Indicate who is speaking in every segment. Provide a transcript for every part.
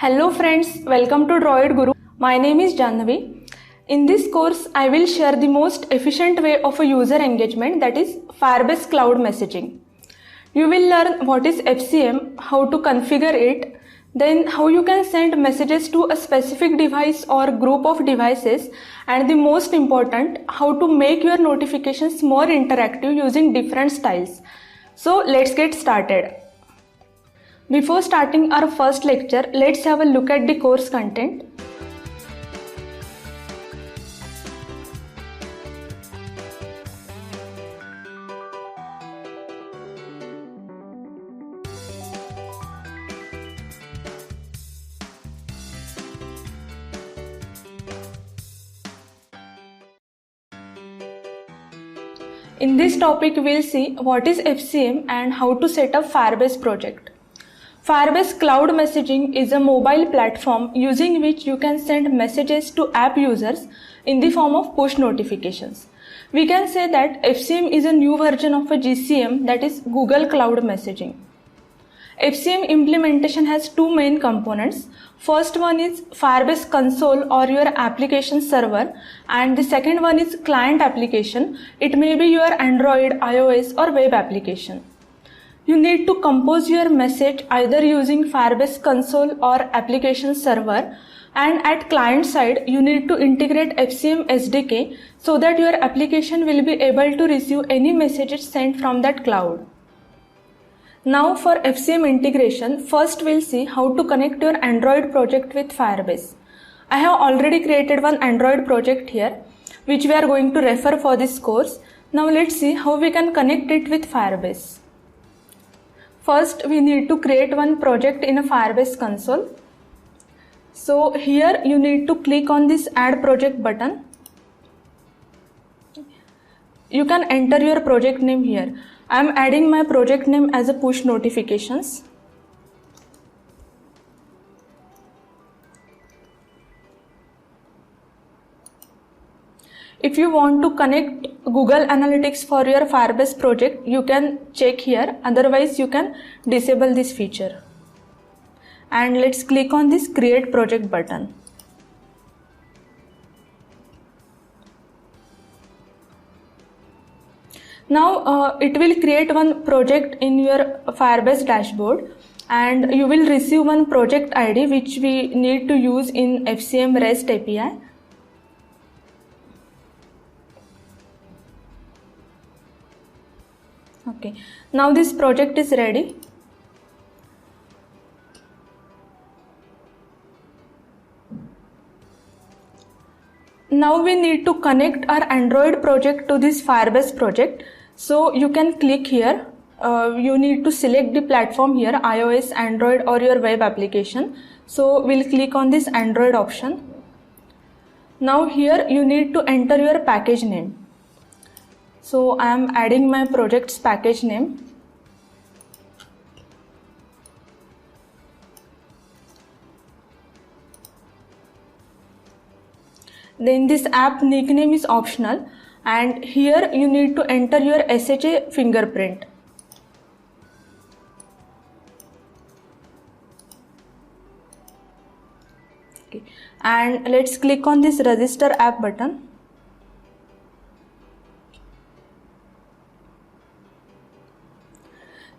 Speaker 1: Hello friends, welcome to Droid Guru. My name is Janhavi. In this course, I will share the most efficient way of a user engagement, that is Firebase Cloud Messaging. You will learn what is FCM, how to configure it, then how you can send messages to a specific device or group of devices, and the most important, how to make your notifications more interactive using different styles. So let's get started. Before starting our first lecture, let's have a look at the course content. In this topic, we'll see what is FCM and how to set up Firebase project. Firebase Cloud Messaging is a mobile platform using which you can send messages to app users in the form of push notifications. We can say that FCM is a new version of a GCM, that is Google Cloud Messaging. FCM implementation has two main components. First one is Firebase console or your application server, and the second one is client application. It may be your Android, iOS or web application. You need to compose your message either using Firebase console or application server, and at client side you need to integrate FCM SDK so that your application will be able to receive any messages sent from that cloud. Now for FCM integration, first we'll see how to connect your Android project with Firebase. I have already created one Android project here, which we are going to refer for this course. Now let's see how we can connect it with Firebase. First, we need to create one project in a Firebase console. So here you need to click on this Add Project button. You can enter your project name here. I am adding my project name as a push notifications. If you want to connect Google Analytics for your Firebase project, you can check here, otherwise you can disable this feature. And let's click on this Create Project button. Now it will create one project in your Firebase dashboard, and you will receive one project ID which we need to use in FCM REST API. Okay, now this project is ready. Now we need to connect our Android project to this Firebase project. So you can click here. You need to select the platform here, iOS, Android or your web application. So we'll click on this Android option. Now here you need to enter your package name. So I am adding my project's package name. Then this app nickname is optional, and here you need to enter your SHA fingerprint. Okay. And let's click on this register app button.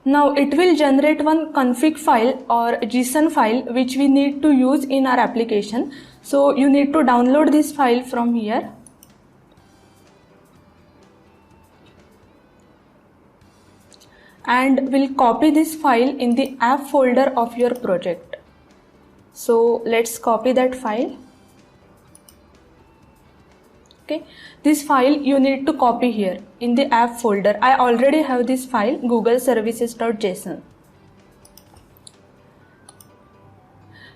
Speaker 1: Now it will generate one config file or JSON file which we need to use in our application. So you need to download this file from here. And we'll copy this file in the app folder of your project. So let's copy that file. Okay, this file you need to copy here in the app folder. I already have this file, Google services.json.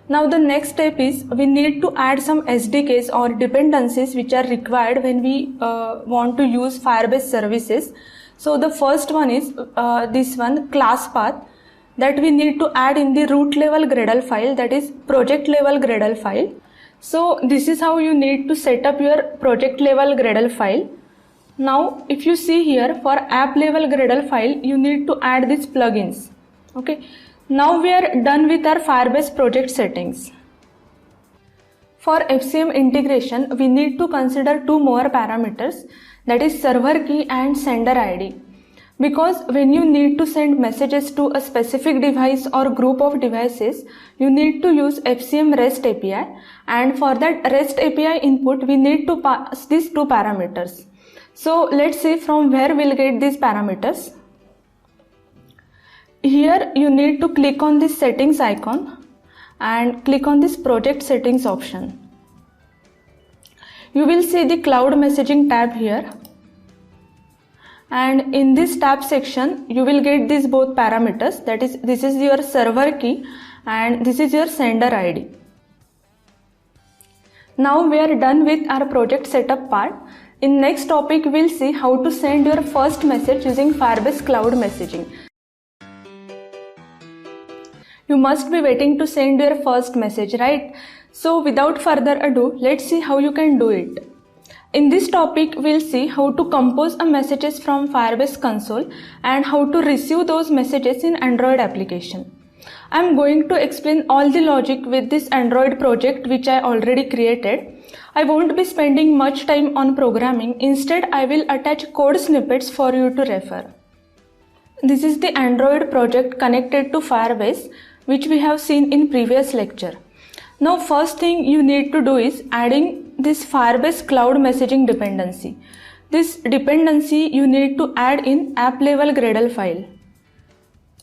Speaker 1: Now the next step is we need to add some SDKs or dependencies which are required when we want to use Firebase services. So the first one is this one, class path, that we need to add in the root level Gradle file, that is project level Gradle file. So this is how you need to set up your project level Gradle file. Now if you see here, for app level Gradle file you need to add these plugins. Okay, Now we are done with our Firebase project settings. For FCM integration, we need to consider two more parameters, that is server key and sender ID. Because when you need to send messages to a specific device or group of devices, you need to use FCM REST API, and for that REST API input we need to pass these two parameters. So let's see from where we'll get these parameters. Here you need to click on this settings icon and click on this project settings option. You will see the cloud messaging tab here. And in this tab section, you will get these both parameters, that is, this is your server key and this is your sender ID. Now we are done with our project setup part. In next topic, we'll see how to send your first message using Firebase Cloud Messaging. You must be waiting to send your first message, right? So without further ado, let's see how you can do it. In this topic, we'll see how to compose a messages from Firebase console and how to receive those messages in Android application. I'm going to explain all the logic with this Android project which I already created. I won't be spending much time on programming. Instead, I will attach code snippets for you to refer. This is the Android project connected to Firebase, which we have seen in previous lecture. Now first thing you need to do is adding this Firebase Cloud Messaging dependency. This dependency you need to add in app level Gradle file.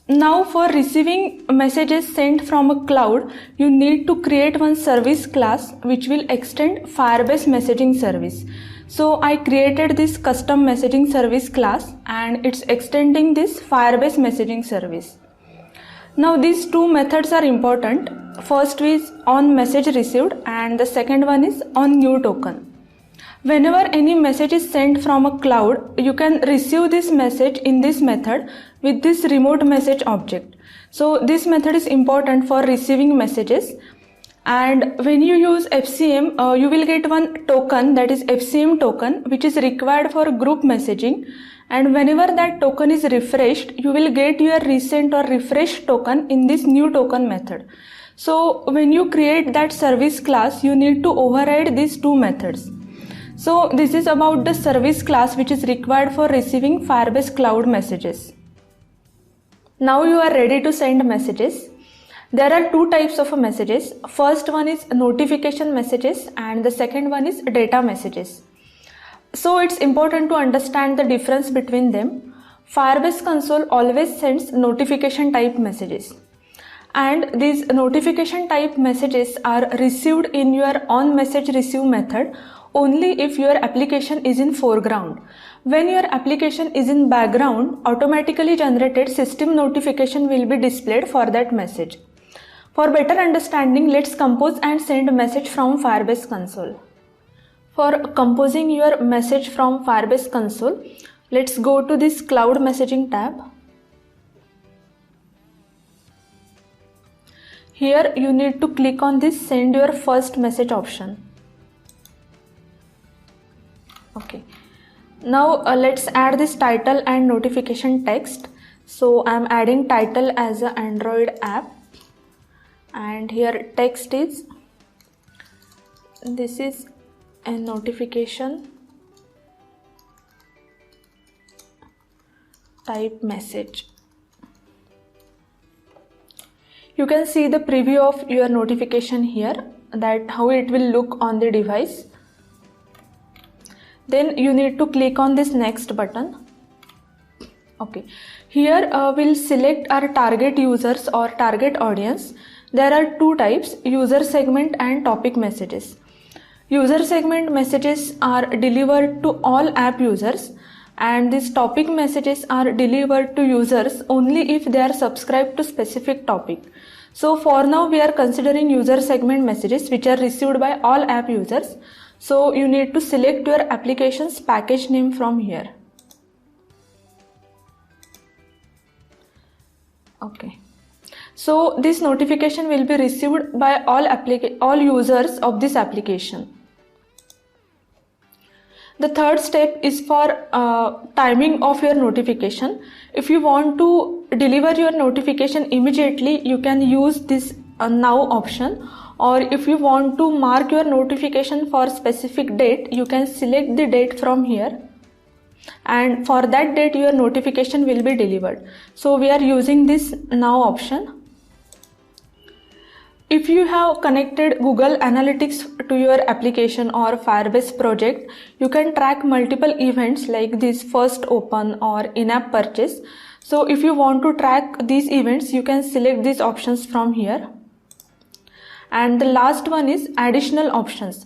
Speaker 1: Now for receiving messages sent from a cloud, you need to create one service class which will extend Firebase messaging service. So I created this custom messaging service class and it's extending this Firebase messaging service. Now these two methods are important. First is on message received and the second one is on new token. Whenever any message is sent from a cloud, you can receive this message in this method with this remote message object. So this method is important for receiving messages. And when you use FCM, you will get one token, that is FCM token, which is required for group messaging. And whenever that token is refreshed, you will get your recent or refreshed token in this new token method. So when you create that service class, you need to override these two methods. So this is about the service class which is required for receiving Firebase Cloud messages. Now you are ready to send messages. There are two types of messages. First one is notification messages and the second one is data messages. So it's important to understand the difference between them. Firebase console always sends notification type messages. And these notification type messages are received in your on message receive method only if your application is in foreground. When your application is in background, automatically generated system notification will be displayed for that message. For better understanding, let's compose and send a message from Firebase console. For composing your message from Firebase console, let's go to this cloud messaging tab. Here you need to click on this send your first message option. Okay. Now let's add this title and notification text. So I'm adding title as an Android app. And here text is, this is a notification type message. You can see the preview of your notification here, that how it will look on the device. Then you need to click on this next button. Okay, here we'll select our target users or target audience. There are two types, user segment and topic messages. User segment messages are delivered to all app users, and these topic messages are delivered to users only if they are subscribed to specific topic. So for now we are considering user segment messages which are received by all app users. So you need to select your application's package name from here. Okay. So this notification will be received by all users of this application. The third step is for timing of your notification. If you want to deliver your notification immediately, you can use this now option, or if you want to mark your notification for specific date, you can select the date from here, and for that date your notification will be delivered. So we are using this now option. If you have connected Google Analytics to your application or Firebase project, you can track multiple events like this first open or in-app purchase. So if you want to track these events, you can select these options from here. And the last one is additional options.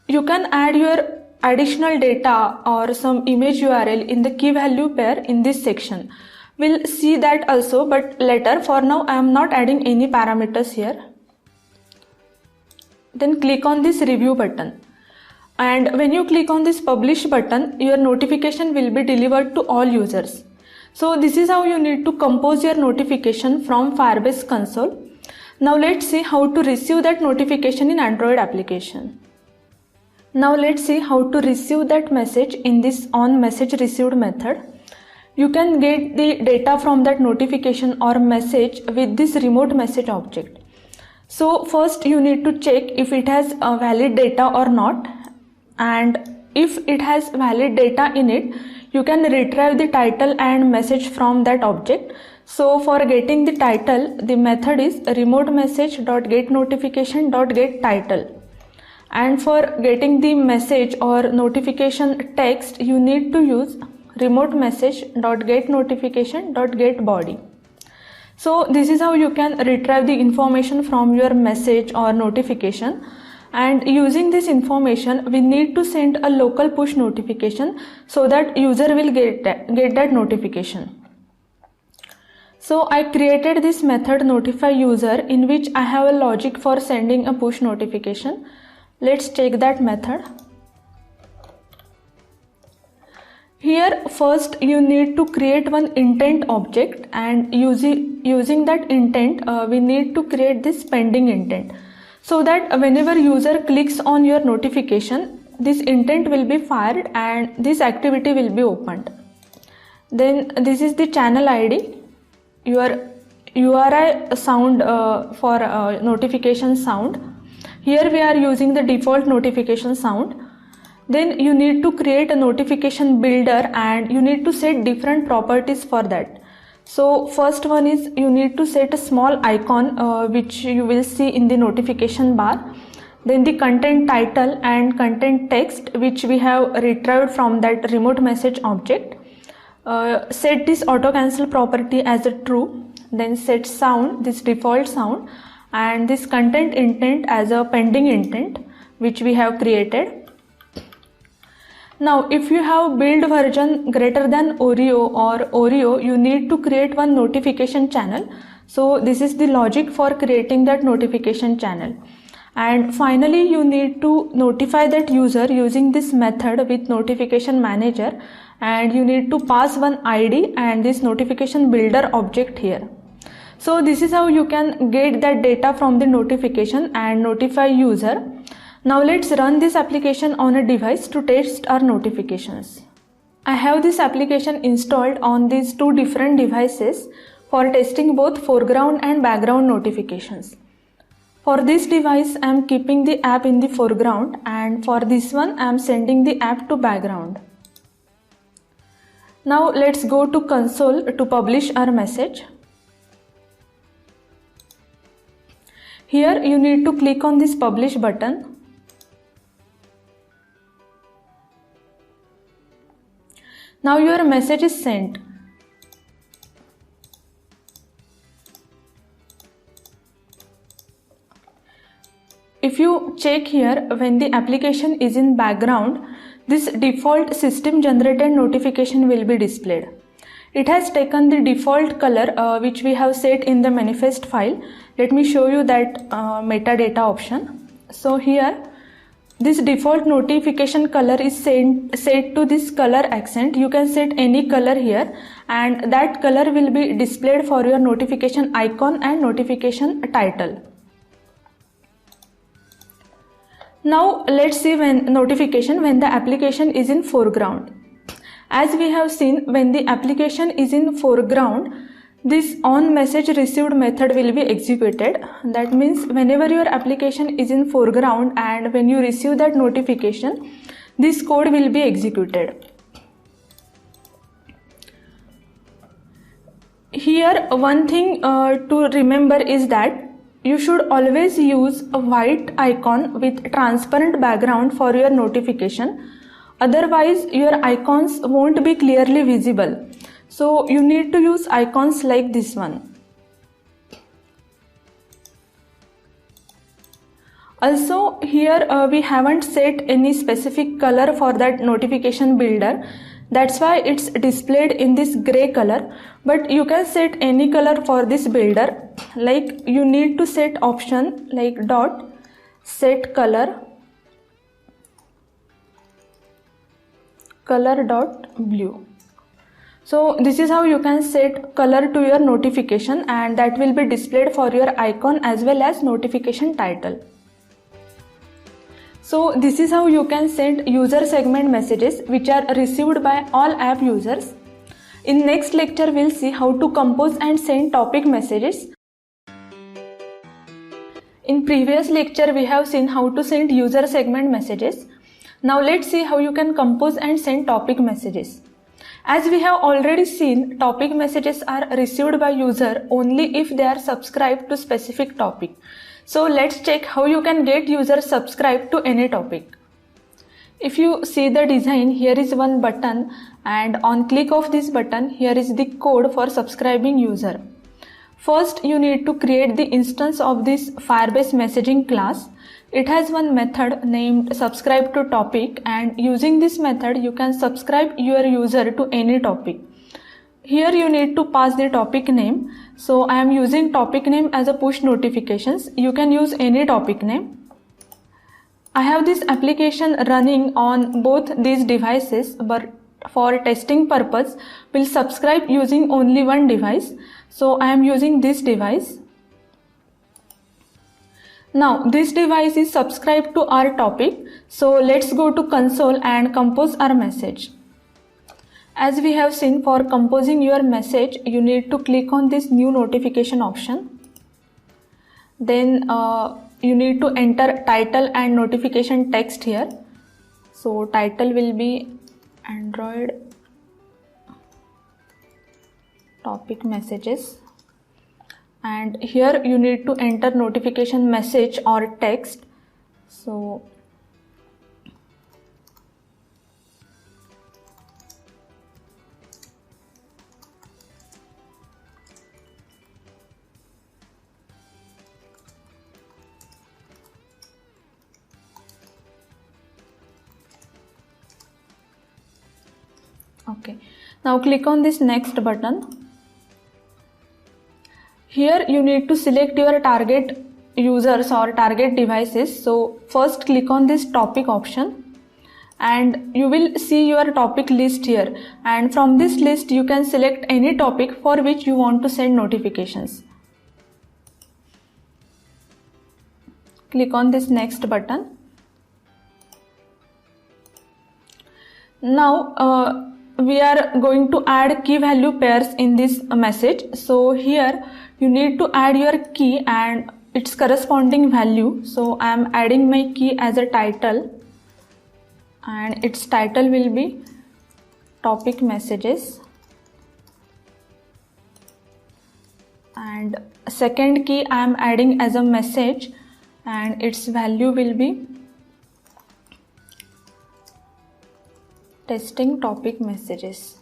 Speaker 1: You can add your additional data or some image URL in the key value pair in this section. We'll see that also, but later. For now I am not adding any parameters here. Then click on this review button, and when you click on this publish button, your notification will be delivered to all users. So this is how you need to compose your notification from Firebase console. Now let's see how to receive that notification in Android application. Now let's see how to receive that message in this on message received method. You can get the data from that notification or message with this remote message object. So first you need to check if it has a valid data or not, and if it has valid data in it, you can retrieve the title and message from that object. So for getting the title, the method is remote message.getNotification.getTitle, and for getting the message or notification text, you need to use remote message.getNotification.getBody. So this is how you can retrieve the information from your message or notification, and using this information we need to send a local push notification so that user will get that notification. So I created this method notify user in which I have a logic for sending a push notification. Let's check that method. Here first you need to create one intent object, and using that intent we need to create this pending intent, so that whenever user clicks on your notification, this intent will be fired and this activity will be opened. Then this is the channel ID, your URI sound for notification sound. Here we are using the default notification sound. Then you need to create a notification builder, and you need to set different properties for that. So first one is you need to set a small icon which you will see in the notification bar. Then the content title and content text which we have retrieved from that remote message object. Set this auto cancel property as a true. Then set sound, this default sound, and this content intent as a pending intent which we have created. Now if you have build version greater than Oreo or Oreo, you need to create one notification channel. So this is the logic for creating that notification channel. And finally you need to notify that user using this method with notification manager, and you need to pass one ID and this notification builder object here. So this is how you can get that data from the notification and notify user. Now let's run this application on a device to test our notifications. I have this application installed on these two different devices for testing both foreground and background notifications. For this device I am keeping the app in the foreground, and for this one I am sending the app to background. Now let's go to console to publish our message. Here you need to click on this publish button. Now your message is sent. If you check here, when the application is in background, this default system generated notification will be displayed. It has taken the default color which we have set in the manifest file. Let me show you that metadata option. So here this default notification color is set to this color accent. You can set any color here, and that color will be displayed for your notification icon and notification title. Now let's see when notification when the application is in foreground. As we have seen, when the application is in foreground, this on message received method will be executed. That means whenever your application is in foreground and when you receive that notification, this code will be executed. Here one thing to remember is that you should always use a white icon with transparent background for your notification. Otherwise, your icons won't be clearly visible. So you need to use icons like this one. Also, here we haven't set any specific color for that notification builder. That's why it's displayed in this gray color, but you can set any color for this builder. Like you need to set option like dot set color dot blue. So this is how you can set color to your notification, and that will be displayed for your icon as well as notification title. So this is how you can send user segment messages which are received by all app users. In next lecture, we'll see how to compose and send topic messages. In previous lecture, we have seen how to send user segment messages. Now let's see how you can compose and send topic messages. As we have already seen, topic messages are received by user only if they are subscribed to specific topic. So let's check how you can get user subscribed to any topic. If you see the design, here is one button, and on click of this button, here is the code for subscribing user. First, you need to create the instance of this Firebase messaging class. It has one method named subscribe to topic, and using this method, you can subscribe your user to any topic. Here you need to pass the topic name. So I am using topic name as a push notifications. You can use any topic name. I have this application running on both these devices, but for testing purpose, we'll subscribe using only one device. So I am using this device. Now this device is subscribed to our topic. So let's go to console and compose our message. As we have seen, for composing your message, you need to click on this new notification option. Then you need to enter title and notification text here. So title will be Android topic messages. And here you need to enter notification message or text. So okay, now click on this next button. Here you need to select your target users or target devices. So first click on this topic option and you will see your topic list here, and from this list you can select any topic for which you want to send notifications. Click on this next button. Now we are going to add key value pairs in this message. So here you need to add your key and its corresponding value. So I am adding my key as a title, and its title will be topic messages, and second key I am adding as a message, and its value will be testing topic messages.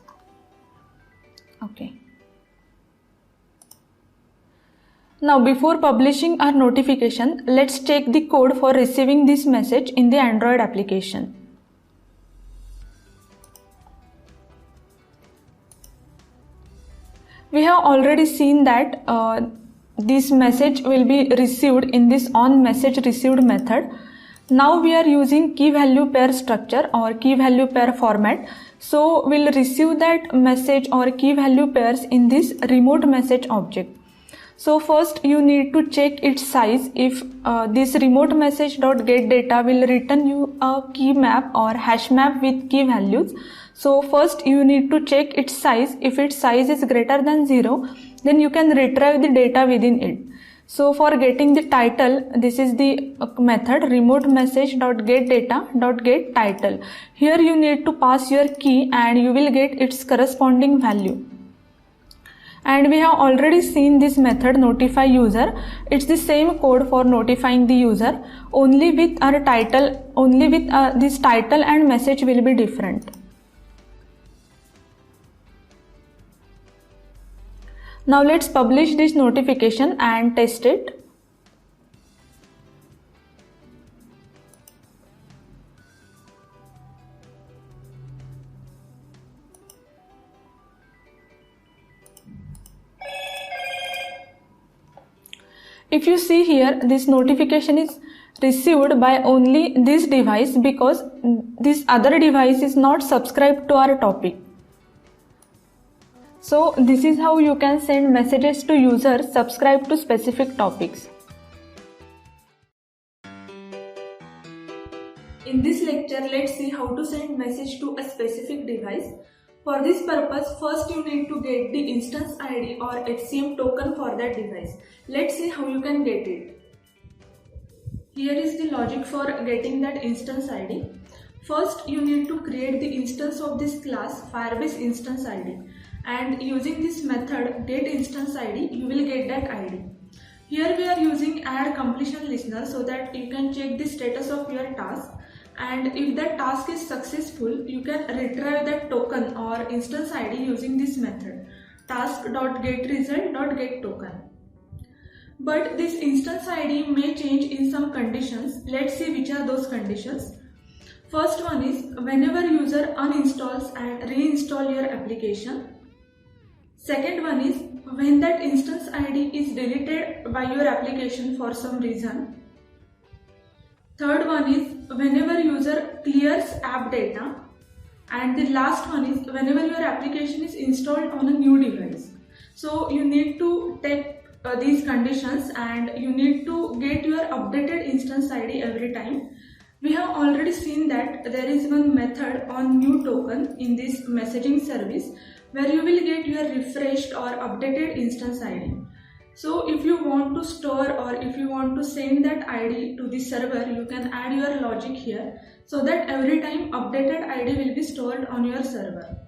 Speaker 1: Okay. Now before publishing our notification, let's check the code for receiving this message in the Android application. We have already seen that this message will be received in this on message received method. Now we are using key value pair structure or key value pair format. So we'll receive that message or key value pairs in this remote message object. So first you need to check its size. If this remote message.get data will return you a key map or hash map with key values. So first you need to check its size. If its size is greater than 0, then you can retrieve the data within it. So for getting the title, this is the method remote message.get data.get title. Here you need to pass your key and you will get its corresponding value. And we have already seen this method notify user. It's the same code for notifying the user, only with our title, this title and message will be different. Now let's publish this notification and test it. If you see here, this notification is received by only this device because this other device is not subscribed to our topic. So this is how you can send messages to users subscribed to specific topics. In this lecture, let's see how to send message to a specific device. For this purpose, first you need to get the instance ID or HCM token for that device. Let's see how you can get it. Here is the logic for getting that instance ID. First, you need to create the instance of this class Firebase instance ID, and using this method get instance ID, you will get that ID. Here we are using add completion listener so that you can check the status of your task, and if that task is successful, you can retrieve that token or instance ID using this method task.getResult.getToken. But this instance ID may change in some conditions. Let's see which are those conditions. First one is whenever user uninstalls and reinstall your application. Second one is when that instance ID is deleted by your application for some reason. Third one is whenever user clears app data. And the last one is whenever your application is installed on a new device. So you need to take these conditions and you need to get your updated instance ID every time. We have already seen that there is one method on new token in this messaging service where you will get your refreshed or updated instance ID. So if you want to store or if you want to send that ID to the server, you can add your logic here so that every time updated ID will be stored on your server.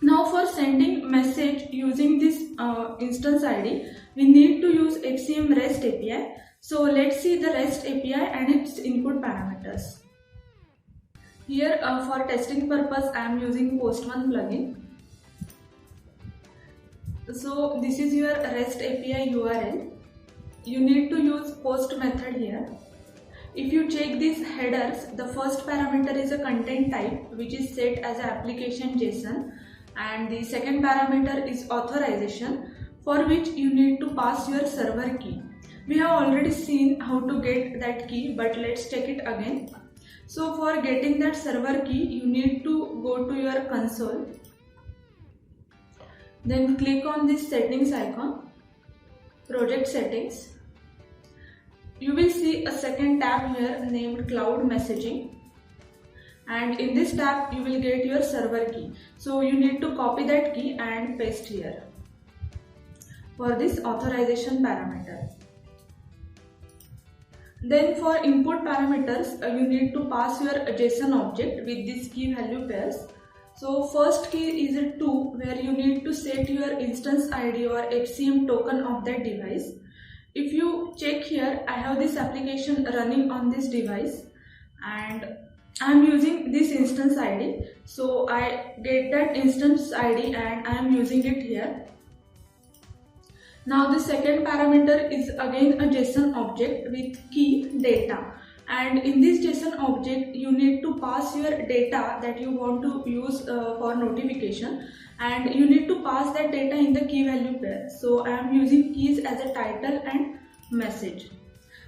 Speaker 1: Now for sending message using this instance ID, we need to use HCM REST API. So let's see the REST API and its input parameters. Here for testing purpose I am using Postone plugin. So this is your REST API URL. You need to use post method here. If you check these headers, the first parameter is a content type which is set as an application JSON, and the second parameter is authorization for which you need to pass your server key. We have already seen how to get that key, but let's check it again. So for getting that server key, you need to go to your console. Then click on this settings icon, project settings. You will see a second tab here named cloud messaging. And in this tab, you will get your server key. So you need to copy that key and paste here for this authorization parameter. Then for input parameters, you need to pass your JSON object with this key value pairs. So first key is a 2 where you need to set your instance ID or HCM token of that device. If you check here, I have this application running on this device and I am using this instance ID. So I get that instance ID and I am using it here. Now the second parameter is again a JSON object with key data, and in this JSON object you need to pass your data that you want to use for notification, and you need to pass that data in the key value pair. So I am using keys as a title and message.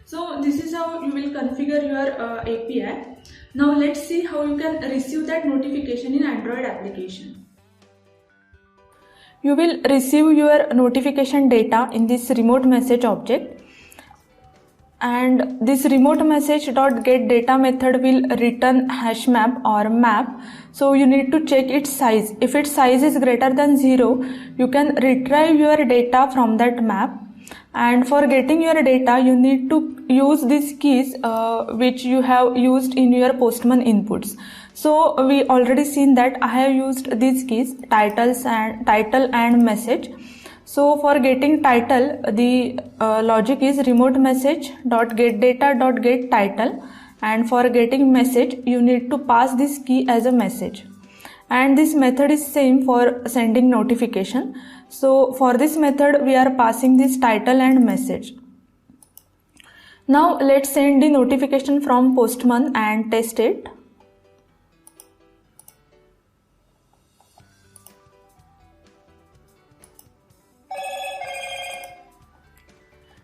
Speaker 1: So this is how you will configure your API. Now let's see how you can receive that notification in Android application. you will receive your notification data in this remote message object, and this remote message dot get data method will return hash map or map. So you need to check its size. If its size is greater than 0, you can retrieve your data from that map. And for getting your data, you need to use these keys which you have used in your Postman inputs. So we already seen that I have used these keys, title and message. So for getting title, the logic is remote message dot get data dot get title, and for getting message you need to pass this key as a message. And this method is same for sending notification. So for this method we are passing this title and message. Now let's send the notification from Postman and test it.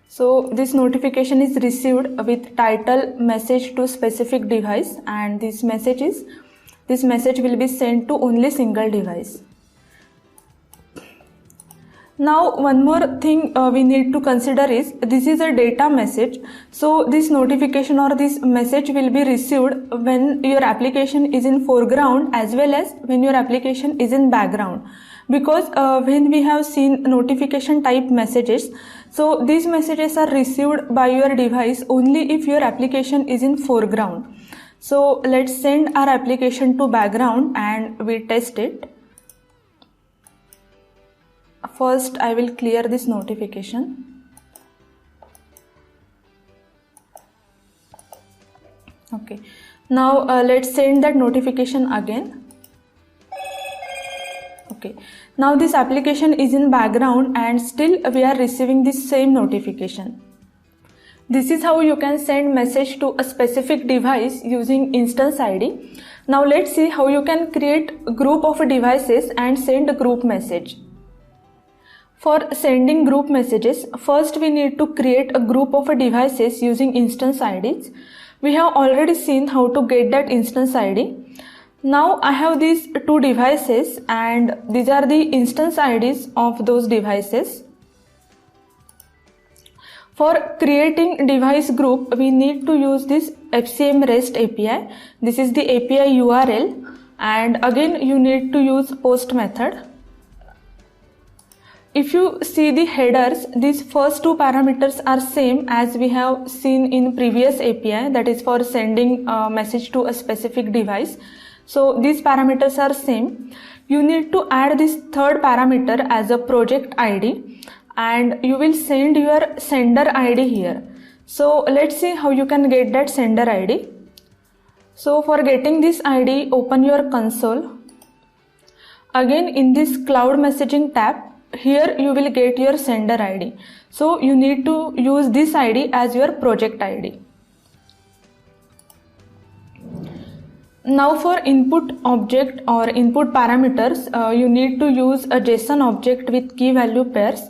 Speaker 1: So this notification is received with title message to specific device, and this message will be sent to only single device. Now one more thing we need to consider is this is a data message. So this notification or this message will be received when your application is in foreground as well as when your application is in background. Because when we have seen notification type messages, so these messages are received by your device only if your application is in foreground. So let's send our application to background and we test it. First I will clear this notification. Okay, now let's send that notification again. Okay, now this application is in background and still we are receiving this same notification. This is how you can send message to a specific device using instance ID. Now let's see how you can create a group of devices and send a group message. For sending group messages, first we need to create a group of devices using instance IDs. We have already seen how to get that instance ID. Now I have these two devices and these are the instance IDs of those devices. For creating device group, we need to use this FCM REST API. This is the API URL, and again you need to use post method. If you see the headers, these first two parameters are same as we have seen in previous API, that is for sending a message to a specific device. So these parameters are same. You need to add this third parameter as a project ID and you will send your sender ID here. So let's see how you can get that sender ID. So for getting this ID, open your console. Again in this cloud messaging tab, here you will get your sender ID. So you need to use this ID as your project ID. Now for input object or input parameters, you need to use a JSON object with key value pairs.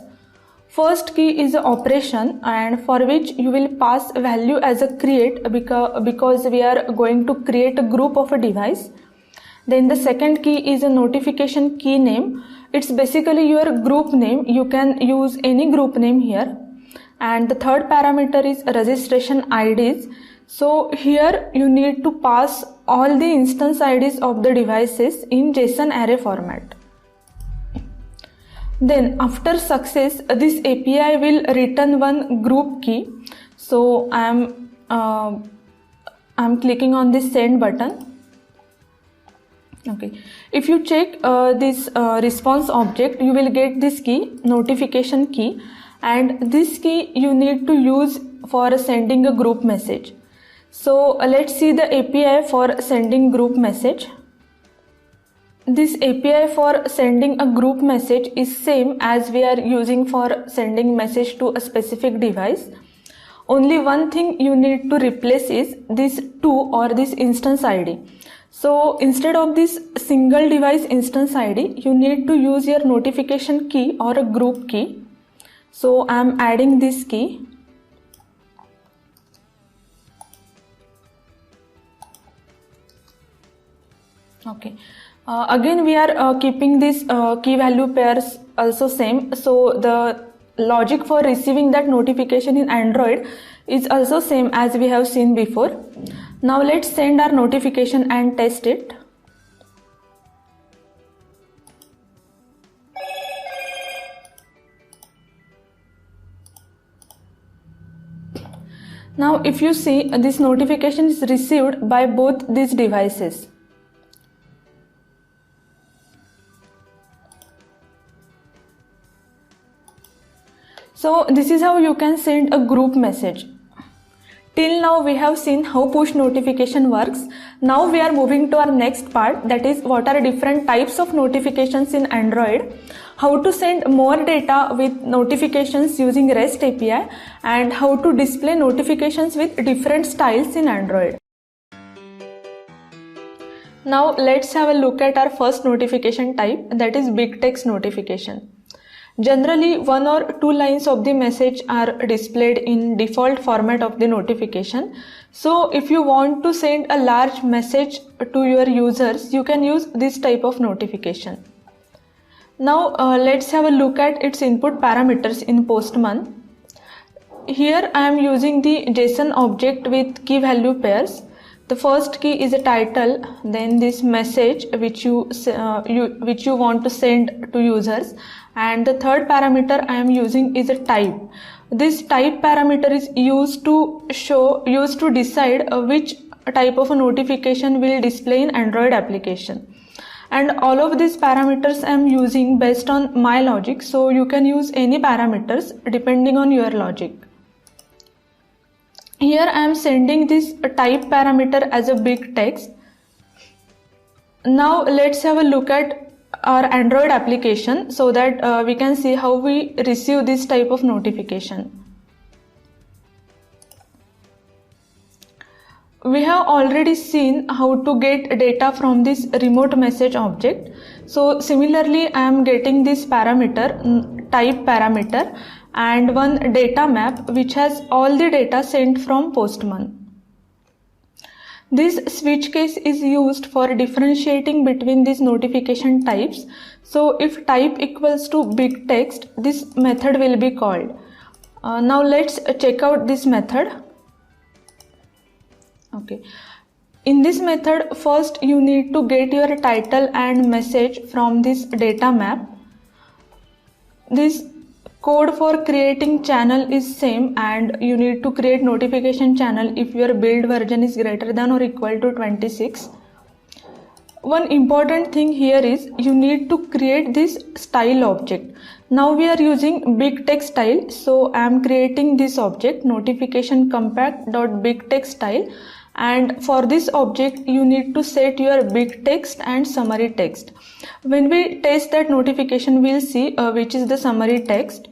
Speaker 1: First key is an operation and for which you will pass value as a create because we are going to create a group of a device. Then the second key is a notification key name. It's basically your group name. You can use any group name here. And the third parameter is registration IDs. So here you need to pass all the instance IDs of the devices in JSON array format. Then after success, this API will return one group key. So I'm clicking on this send button. Okay, if you check this response object, you will get this key, notification key, and this key you need to use for sending a group message. So let's see the API for sending group message. This API for sending a group message is same as we are using for sending message to a specific device. Only one thing you need to replace is this to or this instance ID. So instead of this single device instance ID, you need to use your notification key or a group key. So I am adding this key. Okay. Again we are keeping this key value pairs also same, so the logic for receiving that notification in Android is also same as we have seen before. Now let's send our notification and test it. Now if you see, this notification is received by both these devices. So this is how you can send a group message. Till now we have seen how push notification works. Now we are moving to our next part, that is what are different types of notifications in Android, how to send more data with notifications using REST API, and how to display notifications with different styles in Android. Now let's have a look at our first notification type, that is big text notification. Generally, 1 or 2 lines of the message are displayed in default format of the notification. So if you want to send a large message to your users, you can use this type of notification. Now let's have a look at its input parameters in Postman. Here I am using the JSON object with key value pairs. The first key is a title, then this message which you want to send to users, and the third parameter I am using is a type. This type parameter is used to decide which type of a notification will display in Android application. And all of these parameters I am using based on my logic, so you can use any parameters depending on your logic. Here I am sending this type parameter as a big text. Now let's have a look at our Android application so that we can see how we receive this type of notification. We have already seen how to get data from this remote message object. So similarly I am getting this parameter, type parameter, and one data map which has all the data sent from Postman. This switch case is used for differentiating between these notification types. So if type equals to big text, this method will be called. Now let's check out this method. Okay. In this method, first you need to get your title and message from this data map. This code for creating channel is same, and you need to create notification channel if your build version is greater than or equal to 26. One important thing here is you need to create this style object. Now we are using big text style, so I am creating this object notification compact.bigText style, and for this object you need to set your big text and summary text. When we test that notification, we'll see which is the summary text.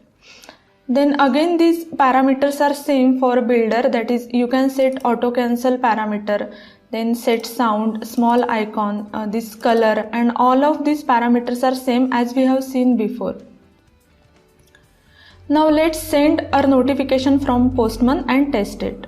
Speaker 1: Then again these parameters are same for builder, that is you can set auto cancel parameter, then set sound, small icon, this color, and all of these parameters are same as we have seen before. Now let's send our notification from Postman and test it.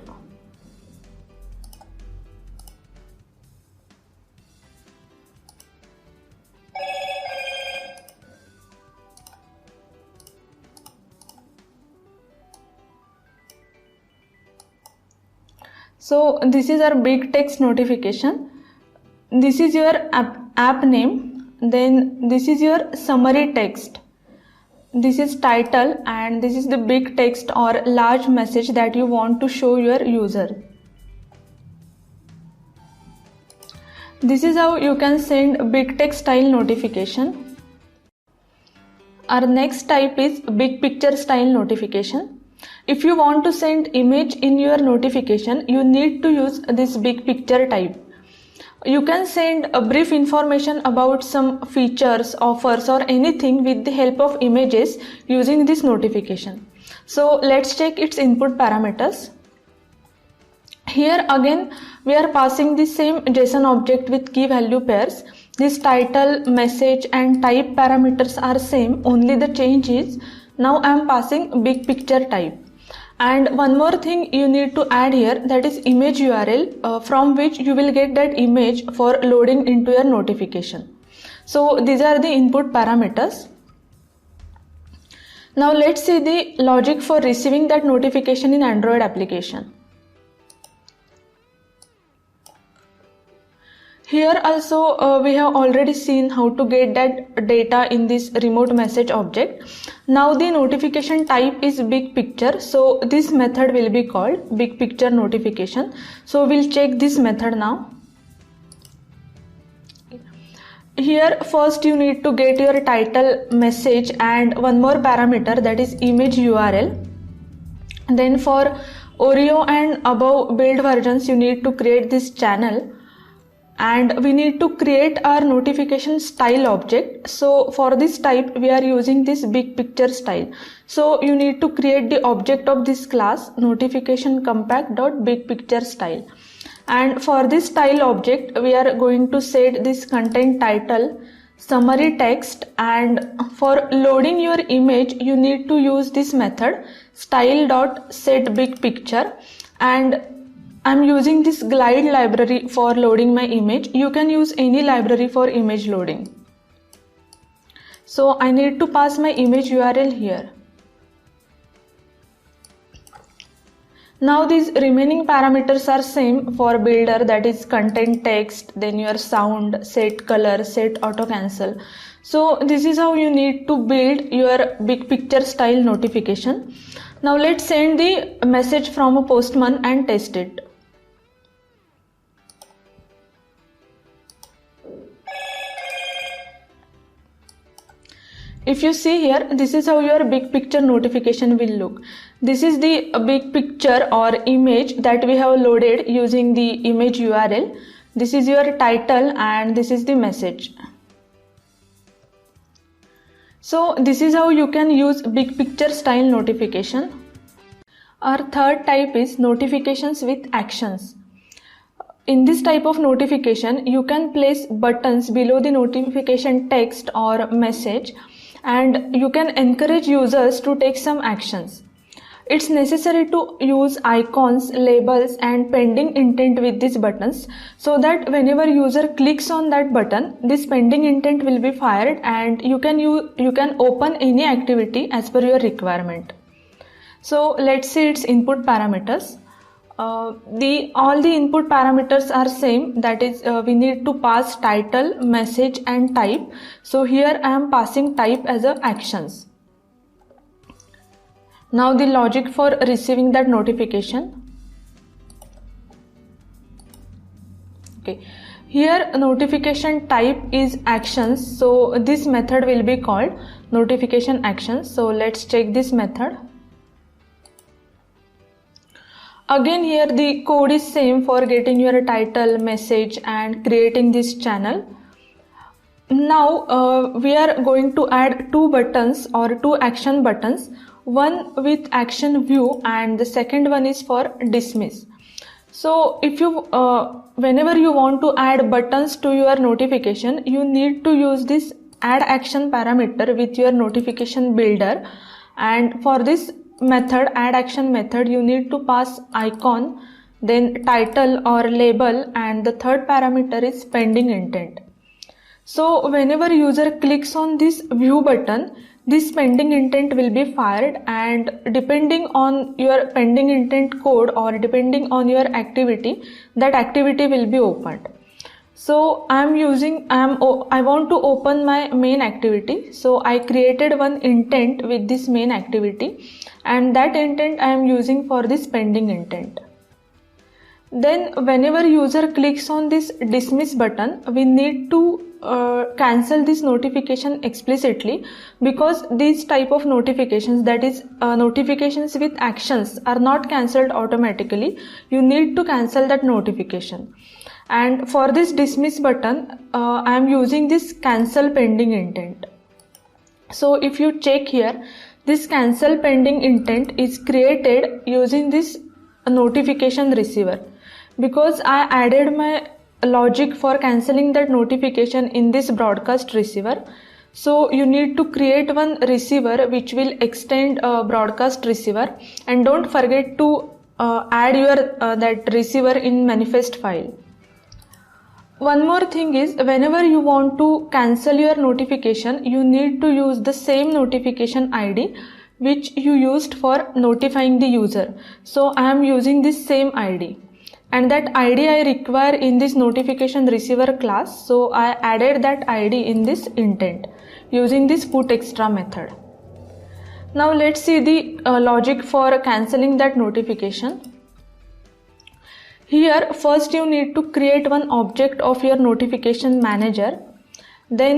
Speaker 1: So this is our big text notification. This is your app name. Then this is your summary text. This is title, and this is the big text or large message that you want to show your user. This is how you can send big text style notification. Our next type is big picture style notification. If you want to send image in your notification, you need to use this big picture type. You can send a brief information about some features, offers, or anything with the help of images using this notification. So let's check its input parameters. Here again we are passing the same JSON object with key value pairs. This title, message, and type parameters are same, only the change is now I am passing big picture type. And one more thing you need to add here, that is image URL from which you will get that image for loading into your notification. So these are the input parameters. Now let's see the logic for receiving that notification in Android application. Here also we have already seen how to get that data in this remote message object. Now the notification type is big picture, so this method will be called big picture notification. So we'll check this method now. Here first you need to get your title, message and one more parameter, that is image URL. Then for Oreo and above build versions you need to create this channel. And we need to create our notification style object. So for this type we are using this big picture style. So you need to create the object of this class notification compact.bigpicture style. And for this style object we are going to set this content title, summary text, and for loading your image you need to use this method style.setBigPicture, and I'm using this glide library for loading my image. You can use any library for image loading. So I need to pass my image URL here. Now these remaining parameters are same for builder, that is content text, then your sound, set color, set auto cancel. So this is how you need to build your big picture style notification. Now let's send the message from a postman and test it. If you see here, this is how your big picture notification will look. This is the big picture or image that we have loaded using the image URL. This is your title and this is the message. So this is how you can use big picture style notification. Our third type is notifications with actions. In this type of notification, you can place buttons below the notification text or message, and you can encourage users to take some actions. It's necessary to use icons, labels and pending intent with these buttons, so that whenever user clicks on that button, this pending intent will be fired and you can open any activity as per your requirement. So let's see its input parameters. All the input parameters are same, that is we need to pass title, message and type. So here I am passing type as a actions. Now the logic for receiving that notification. Okay, here notification type is actions, so this method will be called notification actions. So let's check this method. Again here the code is same for getting your title, message and creating this channel. Now we are going to add two buttons or two action buttons, one with action view and the second one is for dismiss. So if you whenever you want to add buttons to your notification, you need to use this add action parameter with your notification builder, and for this method, add action method, you need to pass icon, then title or label, and the third parameter is pending intent. So whenever user clicks on this view button, this pending intent will be fired, and depending on your pending intent code or depending on your activity, that activity will be opened. So I want to open my main activity, so I created one intent with this main activity, and that intent I am using for this pending intent. Then whenever user clicks on this dismiss button, we need to cancel this notification explicitly, because these type of notifications, that is notifications with actions, are not cancelled automatically. You need to cancel that notification. And for this dismiss button, I am using this cancel pending intent. So if you check here, this cancel pending intent is created using this notification receiver, because I added my logic for cancelling that notification in this broadcast receiver. So you need to create one receiver which will extend broadcast receiver, and don't forget to add your that receiver in manifest file. One more thing is, whenever you want to cancel your notification, you need to use the same notification ID which you used for notifying the user. So I am using this same ID, and that ID I require in this notification receiver class. So I added that ID in this intent using this put extra method. Now let's see the logic for cancelling that notification. Here first you need to create one object of your notification manager. Then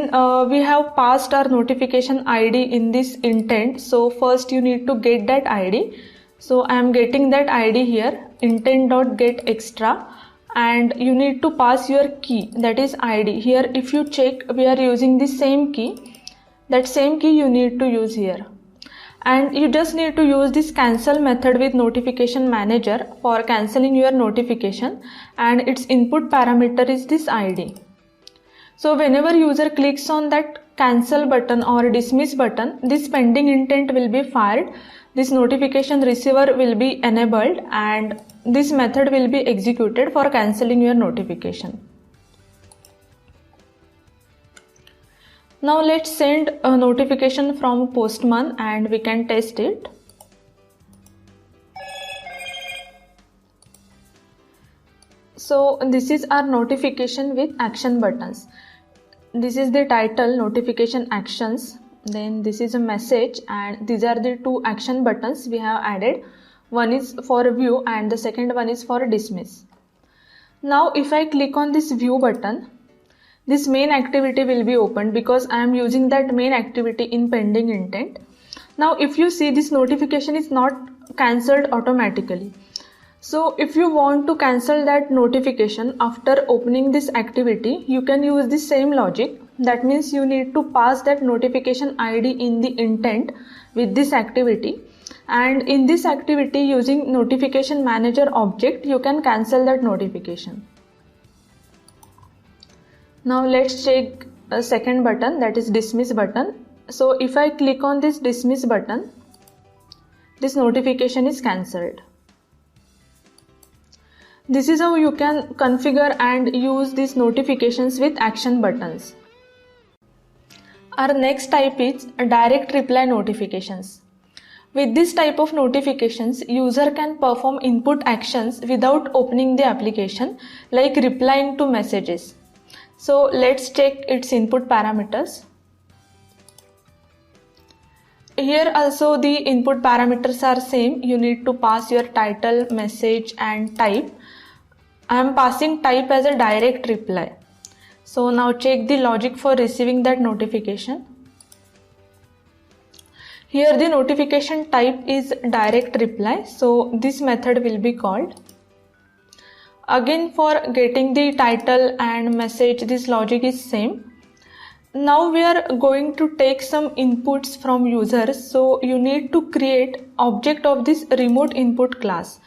Speaker 1: we have passed our notification ID in this intent. So first you need to get that ID. So I am getting that ID here, intent.getExtra, and you need to pass your key, that is ID. Here if you check, we are using the same key. That same key you need to use here. And you just need to use this cancel method with notification manager for cancelling your notification, and its input parameter is this ID. So whenever user clicks on that cancel button or dismiss button, this pending intent will be fired, this notification receiver will be enabled, and this method will be executed for cancelling your notification. Now let's send a notification from Postman and we can test it. So this is our notification with action buttons. This is the title, notification actions. Then this is a message, and these are the two action buttons we have added. One is for view and the second one is for dismiss. Now if I click on this view button, this main activity will be opened because I am using that main activity in pending intent. Now if you see, this notification is not cancelled automatically. So if you want to cancel that notification after opening this activity, you can use the same logic. That means you need to pass that notification ID in the intent with this activity, and in this activity using notification manager object you can cancel that notification. Now let's check a second button, that is dismiss button. So if I click on this dismiss button, this notification is cancelled. This is how you can configure and use these notifications with action buttons. Our next type is direct reply notifications. With this type of notifications, user can perform input actions without opening the application, like replying to messages. So let's check its input parameters. Here also the input parameters are same. You need to pass your title, message and type. I am passing type as a direct reply. So now check the logic for receiving that notification. Here the notification type is direct reply. So this method will be called. Again, for getting the title and message, this logic is same. Now we are going to take some inputs from users. So you need to create object of this remote input class.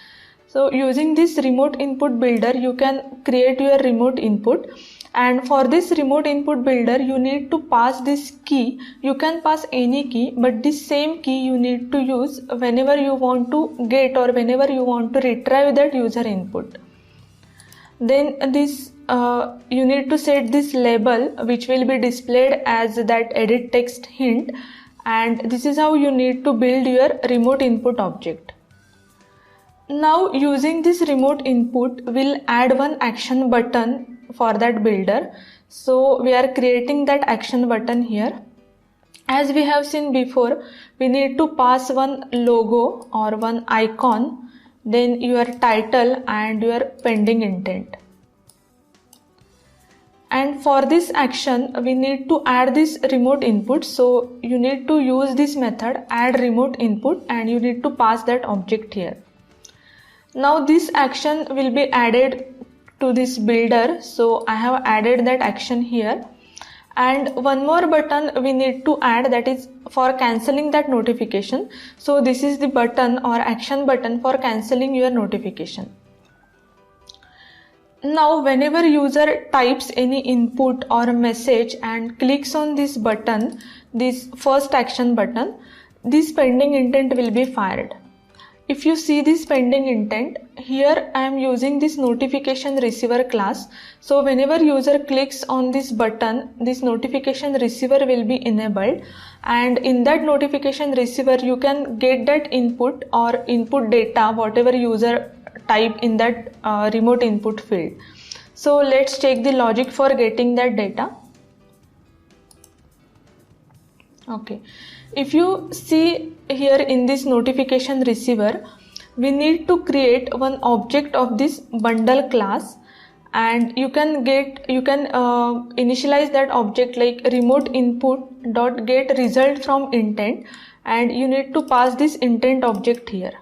Speaker 1: So using this remote input builder, you can create your remote input. And for this remote input builder, you need to pass this key. You can pass any key, but this same key you need to use whenever you want to get or whenever you want to retrieve that user input. Then this you need to set this label which will be displayed as that edit text hint, and this is how you need to build your remote input object. Now using this remote input, we'll add one action button for that builder. So we are creating that action button here. As we have seen before, we need to pass one logo or one icon, then your title and your pending intent. And for this action, we need to add this remote input. So you need to use this method, add remote input, and you need to pass that object here. Now this action will be added to this builder. So I have added that action here. And one more button we need to add, that is for cancelling that notification. So this is the button or action button for cancelling your notification. Now whenever user types any input or message and clicks on this button, this first action button, this pending intent will be fired. if you see this pending intent, here I am using this notification receiver class. So whenever user clicks on this button, this notification receiver will be enabled, and in that notification receiver you can get that input or input data whatever user type in that remote input field. So let's check the logic for getting that data. Okay, if you see here in this notification receiver, we need to create one object of this bundle class, and you can initialize that object like remote input dot get result from intent, and you need to pass this intent object here.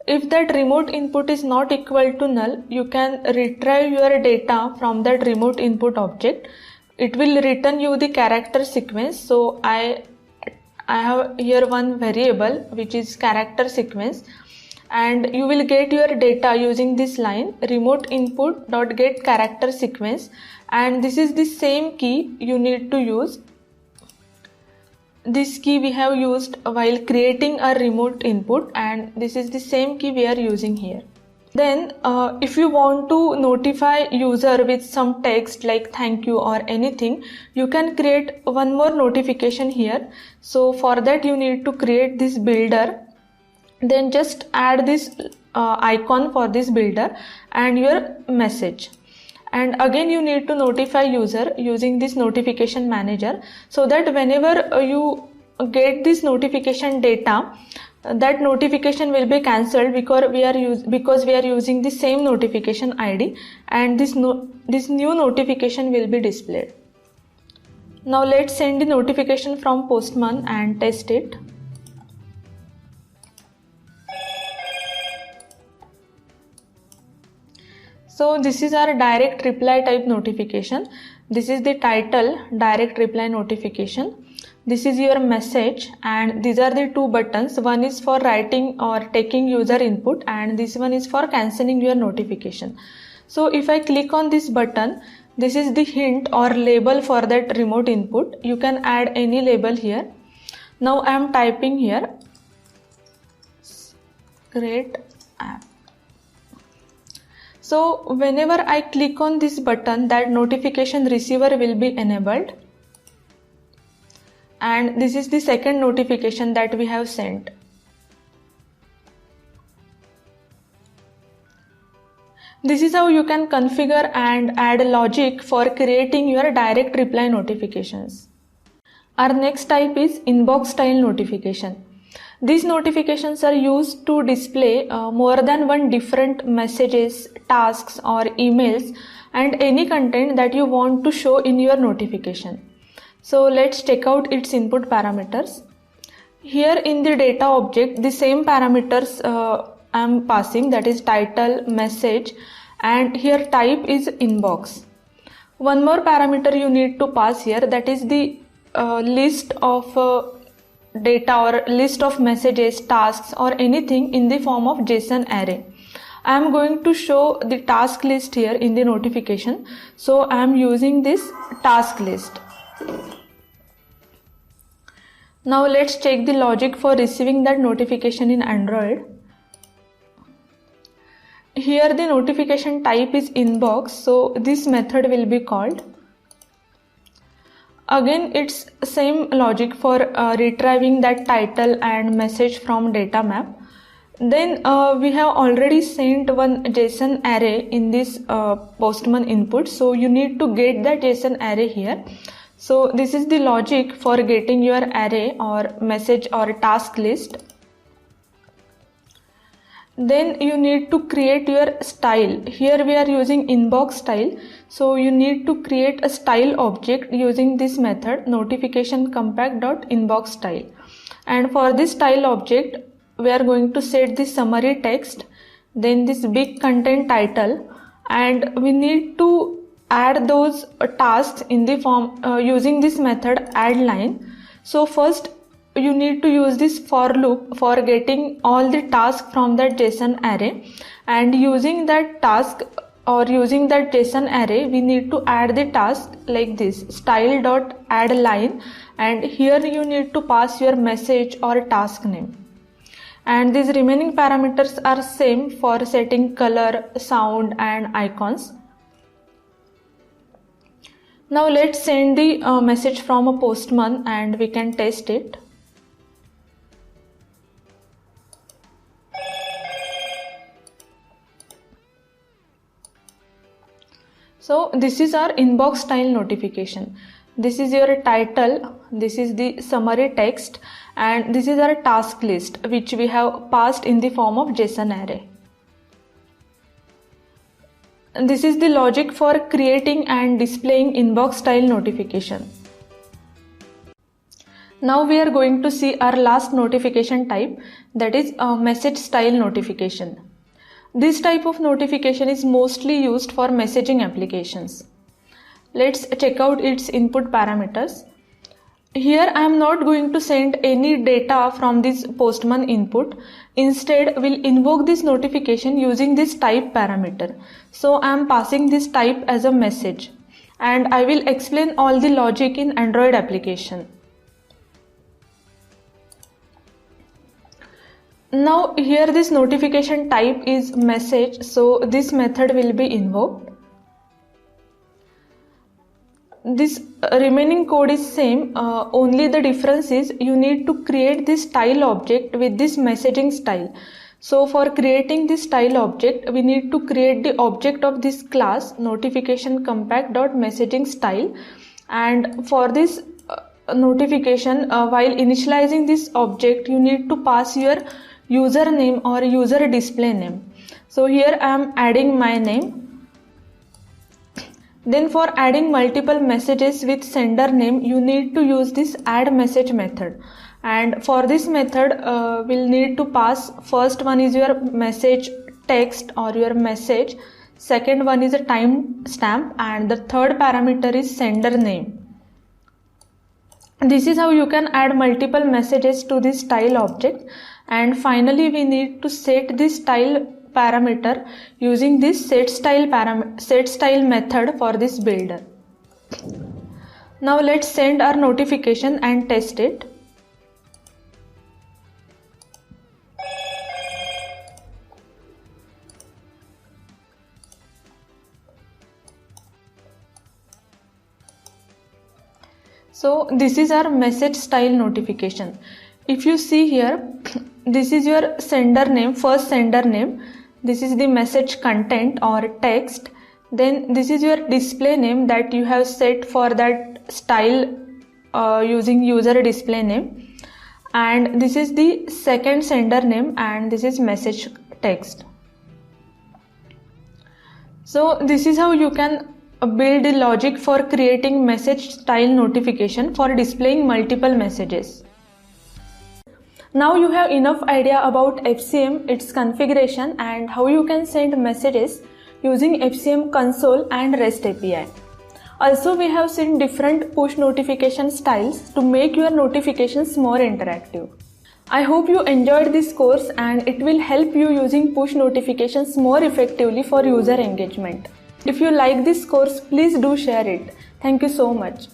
Speaker 1: If that remote input is not equal to null, you can retrieve your data from that remote input object. It will return you the character sequence. So I have here one variable which is character sequence, and you will get your data using this line remote input dot get character sequence, and this is the same key you need to use. This key we have used while creating a remote input, and this is the same key we are using here. Then if you want to notify user with some text like thank you or anything, you can create one more notification here. So for that you need to create this builder, then just add this icon for this builder and your message, and again you need to notify user using this notification manager, so that whenever you get this notification data, that notification will be cancelled because we are using the same notification ID, and this new notification will be displayed. Now let's send the notification from Postman and test it. So this is our direct reply type notification. This is the title, direct reply notification. This is your message, and these are the two buttons. One is for writing or taking user input, and this one is for cancelling your notification. So if I click on this button, this is the hint or label for that remote input. You can add any label here. Now I am typing here create app. So whenever I click on this button, that notification receiver will be enabled, and this is the second notification that we have sent. This is how you can configure and add logic for creating your direct reply notifications. Our next type is inbox style notification. These notifications are used to display more than one different messages, tasks or emails, and any content that you want to show in your notification. So let's check out its input parameters. Here in the data object, the same parameters I am passing, that is title, message, and here type is inbox. One more parameter you need to pass here, that is the list of data or list of messages, tasks or anything in the form of JSON array. I am going to show the task list here in the notification, so I am using this task list. Now let's check the logic for receiving that notification in Android. Here the notification type is inbox, so this method will be called. Again it's same logic for retrieving that title and message from data map. Then we have already sent one JSON array in this Postman input, so you need to get that JSON array here. So this is the logic for getting your array or message or task list. Then you need to create your style. Here we are using inbox style, so you need to create a style object using this method notification compact.inbox style. And for this style object, we are going to set the summary text, then this big content title, and we need to add those tasks in the form using this method add line. So first you need to use this for loop for getting all the tasks from that JSON array, and using that task or using that JSON array we need to add the task like this style dot add line, and here you need to pass your message or task name. and these remaining parameters are same for setting color, sound and icons. Now let's send the message from a postman and we can test it. So this is our inbox style notification. This is your title, this is the summary text, and this is our task list which we have passed in the form of JSON array. And this is the logic for creating and displaying inbox style notification. Now we are going to see our last notification type, that is a message style notification. This type of notification is mostly used for messaging applications. Let's check out its input parameters. Here I am not going to send any data from this postman input. Instead, we'll invoke this notification using this type parameter. So I am passing this type as a message, and I will explain all the logic in Android application. Now here this notification type is message, so this method will be invoked. This remaining code is same, only the difference is you need to create this style object with this messaging style. So for creating this style object, we need to create the object of this class notification compact.messaging style, and for this notification, while initializing this object, you need to pass your username or user display name. So here I am adding my name. Then for adding multiple messages with sender name, you need to use this add message method. And for this method, we'll need to pass, first one is your message text or your message, second one is a time stamp, and the third parameter is sender name. This is how you can add multiple messages to this style object. And finally, we need to set this style parameter using this set style method for this builder. Now let's send our notification and test it. So this is our message style notification. If you see here, this is your sender name, first sender name. This is the message content or text. Then this is your display name that you have set for that style using user display name. And this is the second sender name, and this is message text. So this is how you can build the logic for creating message style notification for displaying multiple messages. Now you have enough idea about FCM, its configuration, and how you can send messages using FCM console and REST API. Also, we have seen different push notification styles to make your notifications more interactive. I hope you enjoyed this course and it will help you using push notifications more effectively for user engagement. If you like this course, please do share it. Thank you so much.